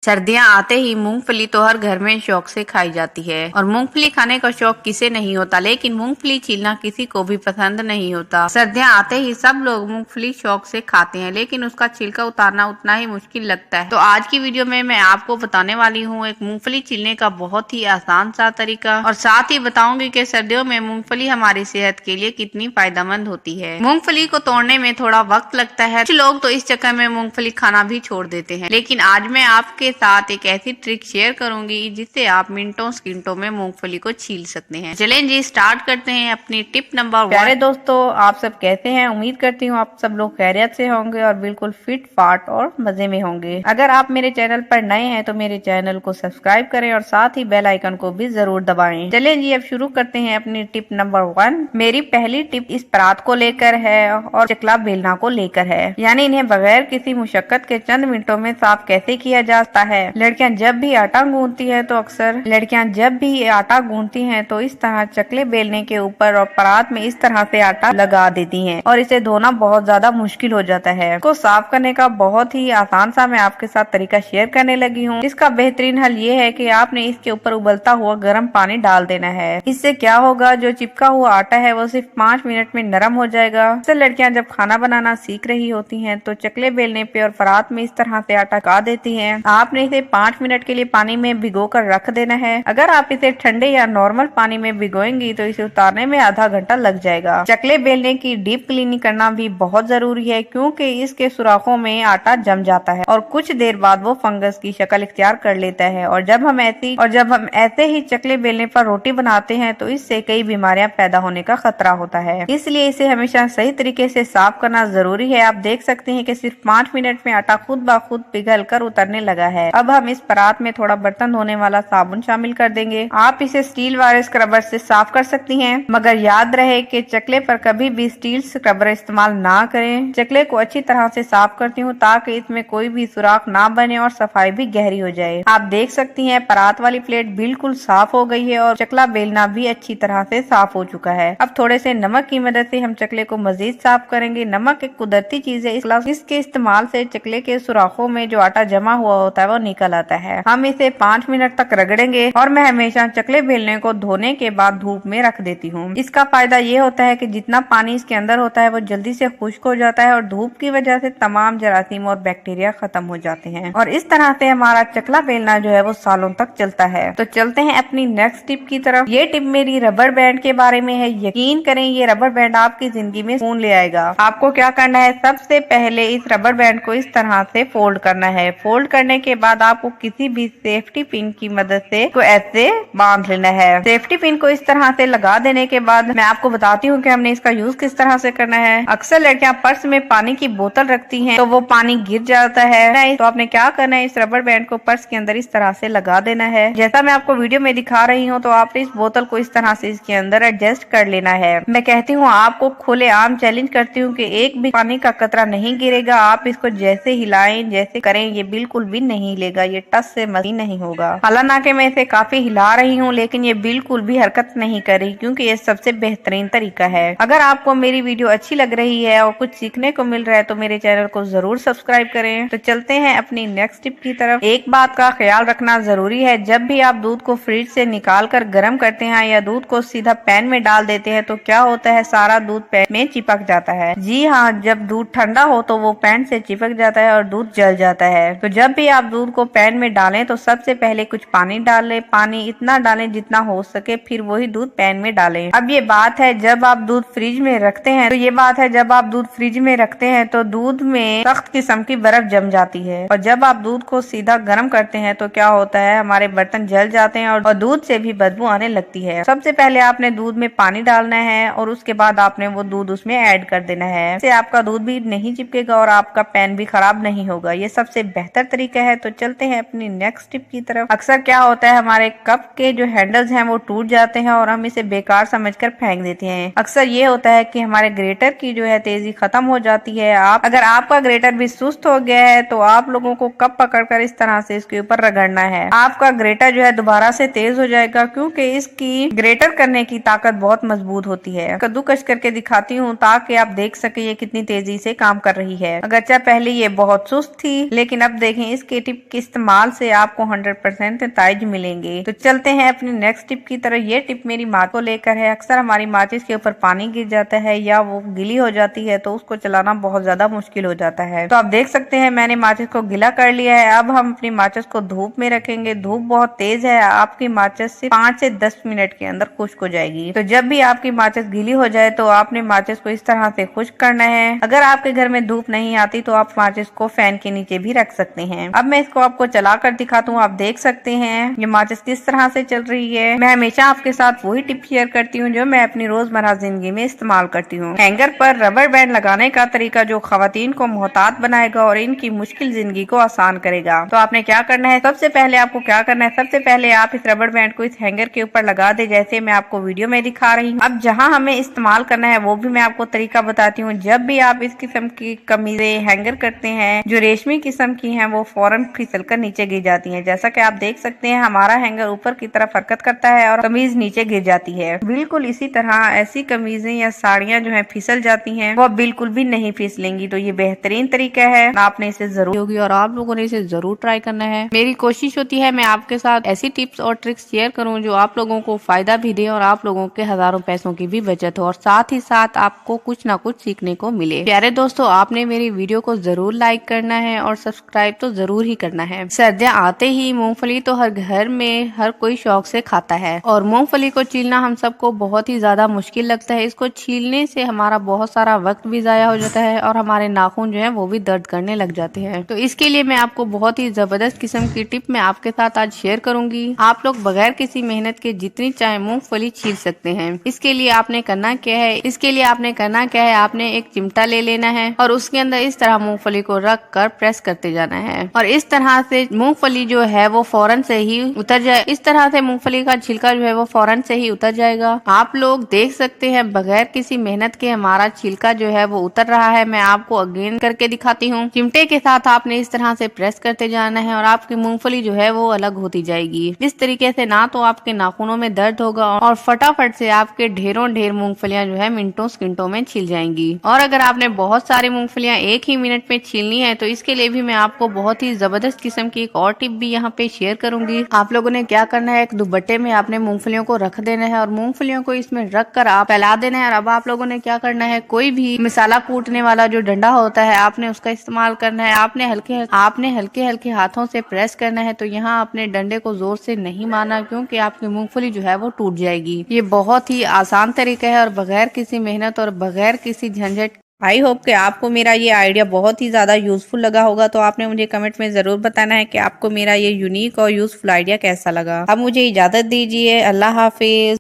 सर्दियां आते ही मूंगफली तो हर घर में शौक से खाई जाती है और मूंगफली खाने का शौक किसे नहीं होता, लेकिन मूंगफली छीलना किसी को भी पसंद नहीं होता। सर्दियां आते ही सब लोग मूंगफली शौक से खाते हैं, लेकिन उसका छिलका उतारना उतना ही मुश्किल लगता है। तो आज की वीडियो में मैं आपको बताने वाली हूँ एक मूंगफली छीलने का बहुत ही आसान सा तरीका, और साथ ही बताऊंगी कि सर्दियों में मूंगफली हमारी सेहत के लिए कितनी फायदेमंद होती है। मूंगफली को तोड़ने में थोड़ा वक्त लगता है, कुछ लोग तो इस चक्कर में मूंगफली खाना भी छोड़ देते हैं, लेकिन आज मैं आपके साथ एक ऐसी ट्रिक शेयर करूंगी जिससे आप मिनटों सेकंडों में मूंगफली को छील सकते हैं। चलें जी, स्टार्ट करते हैं अपनी टिप नंबर 1। प्यारे दोस्तों, आप सब कैसे हैं? उम्मीद करती हूँ आप सब लोग खैरियत से होंगे और बिल्कुल फिट फाट और मजे में होंगे। अगर आप मेरे चैनल पर नए हैं तो मेरे चैनल को सब्सक्राइब करें और साथ ही बेल आइकन को भी जरूर दबाएं। चलें जी, अब शुरू करते हैं अपनी टिप नंबर 1। मेरी पहली टिप इस परात को लेकर है और चकला बेलना को लेकर है, यानी इन्हें बगैर किसी मुशक्कत के चंद मिनटों में साफ कैसे किया जाता है। लड़कियां जब भी आटा गूंथती है तो इस तरह चकले बेलने के ऊपर और परात में इस तरह से आटा लगा देती हैं और इसे धोना बहुत ज्यादा मुश्किल हो जाता है। इसको साफ करने का बहुत ही आसान सा मैं आपके साथ तरीका शेयर करने लगी हूँ। इसका बेहतरीन हल ये है कि आपने इसके ऊपर उबलता हुआ गर्म पानी डाल देना है। इससे क्या होगा, जो चिपका हुआ आटा है वो सिर्फ 5 मिनट में नरम हो जाएगा। अक्सर लड़कियां जब खाना बनाना सीख रही होती हैं तो चकले बेलने पे और परात में इस तरह से आटा लगा देती हैं। आपने इसे 5 मिनट के लिए पानी में भिगो कर रख देना है। अगर आप इसे ठंडे या नॉर्मल पानी में भिगोएंगी तो इसे उतारने में आधा घंटा लग जाएगा। चकले बेलने की डीप क्लीनिंग करना भी बहुत जरूरी है, क्योंकि इसके सुराखों में आटा जम जाता है और कुछ देर बाद वो फंगस की शक्ल इख्तियार कर लेता है। और जब हम ऐसे ही चकले बेलने पर रोटी बनाते हैं तो इससे कई बीमारियां पैदा होने का खतरा होता है। इसलिए इसे हमेशा सही तरीके से साफ करना जरूरी है। आप देख सकते हैं कि सिर्फ 5 मिनट में आटा खुद ब खुद पिघल कर उतरने लगा है। अब हम इस परात में थोड़ा बर्तन धोने वाला साबुन शामिल कर देंगे। आप इसे स्टील वाले स्क्रबर से साफ कर सकती हैं, मगर याद रहे कि चकले पर कभी भी स्टील स्क्रबर इस्तेमाल ना करें। चकले को अच्छी तरह से साफ करती हूँ ताकि इसमें कोई भी सुराख ना बने और सफाई भी गहरी हो जाए। आप देख सकती हैं परात वाली प्लेट बिल्कुल साफ हो गई है और चकला बेलना भी अच्छी तरह से साफ हो चुका है। अब थोड़े से नमक की मदद से हम चकले को मजीद साफ करेंगे। नमक एक कुदरती चीज है, इसके इस्तेमाल से चकले के सुराखों में जो आटा जमा हुआ होता है वो निकल आता है। हम इसे 5 मिनट तक रगड़ेंगे और मैं हमेशा चकले बेलने को धोने के बाद धूप में रख देती हूँ। इसका फायदा ये होता है कि जितना पानी इसके अंदर होता है वो जल्दी से खुश्क हो जाता है और धूप की वजह से तमाम जरासीम और बैक्टीरिया खत्म हो जाते हैं और इस तरह से हमारा चकला बेलना जो है वो सालों तक चलता है। तो चलते हैं अपनी नेक्स्ट टिप की तरफ। ये टिप मेरी रबर बैंड के बारे में है। यकीन करें ये रबर बैंड आपकी जिंदगी में सुकून ले आएगा। आपको क्या करना है, सबसे पहले इस रबर बैंड को इस तरह से फोल्ड करना है। फोल्ड करने के बाद आपको किसी भी सेफ्टी पिन की मदद से को ऐसे बांध लेना है। सेफ्टी पिन को इस तरह से लगा देने के बाद मैं आपको बताती हूँ कि हमने इसका यूज किस तरह से करना है। अक्सर लड़कियां पर्स में पानी की बोतल रखती हैं तो वो पानी गिर जाता है, तो आपने क्या करना है, इस रबर बैंड को पर्स के अंदर इस तरह से लगा देना है। जैसा मैं आपको वीडियो में दिखा रही हूँ, तो आपने इस बोतल को इस तरह से इसके अंदर एडजस्ट कर लेना है। मैं कहती हूँ, आपको खुले आम चैलेंज करती हूँ कि एक भी पानी का कतरा नहीं गिरेगा। आप इसको जैसे हिलाएं, जैसे करें, ये बिल्कुल भी नहीं हिलेगा। ये टस से मसी नहीं होगा। हालांकि मैं इसे काफी हिला रही हूँ, लेकिन ये बिल्कुल भी हरकत नहीं कर रही, क्योंकि ये सबसे बेहतरीन तरीका है। अगर आपको मेरी वीडियो अच्छी लग रही है और कुछ सीखने को मिल रहा है तो मेरे चैनल को जरूर सब्सक्राइब करें। तो चलते हैं अपनी नेक्स्ट टिप की तरफ। एक बात का ख्याल रखना जरूरी है, जब भी आप दूध को फ्रिज से निकाल कर गर्म करते हैं या दूध को सीधा पैन में डाल देते हैं तो क्या होता है, सारा दूध पैन में चिपक जाता है। जी हाँ, जब दूध ठंडा हो तो वो पैन से चिपक जाता है और दूध जल जाता है। तो जब भी आप दूध को पैन में डालें तो सबसे पहले कुछ पानी डालें। पानी इतना डालें जितना हो सके, फिर वही दूध पैन में डालें। अब ये बात है, जब आप दूध फ्रिज में रखते हैं तो दूध में सख्त किस्म की बर्फ जम जाती है और जब आप दूध को सीधा गर्म करते हैं तो क्या होता है, हमारे बर्तन जल जाते हैं और दूध से भी बदबू आने लगती है। सबसे पहले आपने दूध में पानी डालना है और उसके बाद आपने वो दूध उसमें ऐड कर देना है। इससे आपका दूध भी नहीं चिपकेगा और आपका पैन भी खराब नहीं होगा। ये सबसे बेहतर तरीका है। तो चलते हैं अपनी नेक्स्ट टिप की तरफ। अक्सर क्या होता है, हमारे कप के जो हैंडल्स हैं वो टूट जाते हैं और हम इसे बेकार समझकर फेंक देते हैं। अक्सर ये होता है कि हमारे ग्रेटर की जो है तेजी खत्म हो जाती है। अगर आपका ग्रेटर भी सुस्त हो गया है तो आप लोगों को कप पकड़कर इस तरह से इसके ऊपर रगड़ना है। आपका ग्रेटर जो है दोबारा से तेज हो जाएगा, क्योंकि इसकी ग्रेटर करने की ताकत बहुत मजबूत होती है। कद्दूकश करके दिखाती हूँ ताकि आप देख सके ये कितनी तेजी से काम कर रही है। अगरचे पहले ये बहुत सुस्त थी, लेकिन अब देखें इसके टिप के इस्तेमाल से आपको 100% नतीजे मिलेंगे। तो चलते हैं अपनी नेक्स्ट टिप की तरफ। ये टिप मेरी माँ को लेकर है। अक्सर हमारी माचिस के ऊपर पानी गिर जाता है या वो गीली हो जाती है तो उसको चलाना बहुत ज्यादा मुश्किल हो जाता है। तो आप देख सकते हैं मैंने माचिस को गीला कर लिया है। अब हम अपनी माचिस को धूप में रखेंगे। धूप बहुत तेज है, आपकी माचिस से 5 से 10 मिनट के अंदर खुश्क हो जाएगी। तो जब भी आपकी माचिस गीली हो जाए तो आपने माचिस को इस तरह से खुश्क करना है। अगर आपके घर में धूप नहीं आती तो आप माचिस को फैन के नीचे भी रख सकते हैं। अब मैं इसको आपको चला कर दिखाता हूँ। आप देख सकते हैं ये माचिस किस तरह से चल रही है। मैं हमेशा आपके साथ वही टिप शेयर करती हूँ जो मैं अपनी रोजमर्रा जिंदगी में इस्तेमाल करती हूँ। हैंगर पर रबर बैंड लगाने का तरीका जो खवातीन को मोहतात बनाएगा और इनकी मुश्किल जिंदगी को आसान करेगा। तो आपने क्या करना है, सबसे पहले आपको क्या करना है, सबसे पहले आप इस रबर बैंड को इस हैंगर के ऊपर लगा दे जैसे मैं आपको वीडियो में दिखा रही हूँ। अब जहाँ हमें इस्तेमाल करना है वो भी मैं आपको तरीका बताती हूँ। जब भी आप इस किस्म की कमीजें हैंगर करते हैं जो रेशमी किस्म की हैं वो फौरन फिसल कर नीचे गिर जाती हैं। जैसा कि आप देख सकते हैं हमारा हैंगर ऊपर की तरफ हरकत करता है और कमीज नीचे गिर जाती है। बिल्कुल इसी तरह ऐसी कमीजें या साड़ियाँ जो है फिसल जाती हैं वो बिल्कुल भी नहीं फिसलेंगी। तो ये बेहतरीन तरीका है, आपने इसे जरूर होगी और आप लोगों ने इसे जरूर ट्राई करना है। मेरी कोशिश होती है मैं आपके साथ ऐसी टिप्स और ट्रिक्स शेयर करूं जो आप लोगों को फायदा भी दे और आप लोगों के हजारों पैसों की भी बचत हो और साथ ही साथ आपको कुछ ना कुछ सीखने को मिले। प्यारे दोस्तों, आपने मेरी वीडियो को जरूर लाइक करना है और सब्सक्राइब तो जरूर ही करना है। सर्दियाँ आते ही मूंगफली तो हर घर में हर कोई शौक से खाता है और मूंगफली को छीलना हम सबको बहुत ही ज्यादा मुश्किल लगता है। इसको छीलने से हमारा बहुत सारा वक्त भी जाया हो जाता है और हमारे नाखून जो है वो भी दर्द करने लग जाते हैं। तो इसके लिए मैं आपको बहुत ही जबरदस्त किस्म की टिप मैं आपके साथ आज शेयर करूंगी। आप लोग बगैर किसी मेहनत के जितनी चाहे मूंगफली छील सकते हैं। इसके लिए आपने करना क्या है, आपने एक चिमटा ले लेना है और उसके अंदर इस तरह मूंगफली को रख कर प्रेस करते जाना है और इस तरह से मूंगफली जो है वो फौरन से ही उतर जाए। इस तरह से मूंगफली का छिलका जो है वो फौरन से ही उतर जाएगा। आप लोग देख सकते हैं बगैर किसी मेहनत के हमारा छिलका जो है वो उतर रहा है। मैं आपको अगेन करके दिखाती हूँ। चिमटे के साथ आपने इस तरह से प्रेस करते जाना है और आपकी मूंगफली जो है वो अलग होती जाएगी। इस तरीके से ना तो आपके नाखूनों में दर्द होगा और फटाफट से आपके ढेरों ढेर मूंगफलियां जो है मिनटों सेकंडों में छिल जाएंगी। और अगर आपने बहुत सारी मूंगफलियां एक ही मिनट में छीलनी है तो इसके लिए भी मैं आपको बहुत ही जबरदस्त किस्म की एक और टिप भी यहाँ पे शेयर करूंगी। आप लोगों ने क्या करना है, एक दुपट्टे में आपने मूंगफलियों को रख देना है और मूंगफलियों को इसमें रख कर आप फैला देना है। और अब आप लोगों ने क्या करना है, कोई भी मसाला कूटने वाला जो डंडा होता है आपने उसका इस्तेमाल करना है। आपने हल्के हल्के हाथों से प्रेस करना है। तो यहाँ आपने डंडे को जोर से नहीं मारना क्योंकि आपकी मूंगफली जो है वो टूट जाएगी। ये बहुत ही आसान तरीका है और बगैर किसी मेहनत और बगैर किसी झंझट। आई होप कि आपको मेरा ये आइडिया बहुत ही ज्यादा यूजफुल लगा होगा। तो आपने मुझे कमेंट में जरूर बताना है कि आपको मेरा ये यूनिक और यूजफुल आइडिया कैसा लगा। अब मुझे इजाजत दीजिए। अल्लाह हाफिज।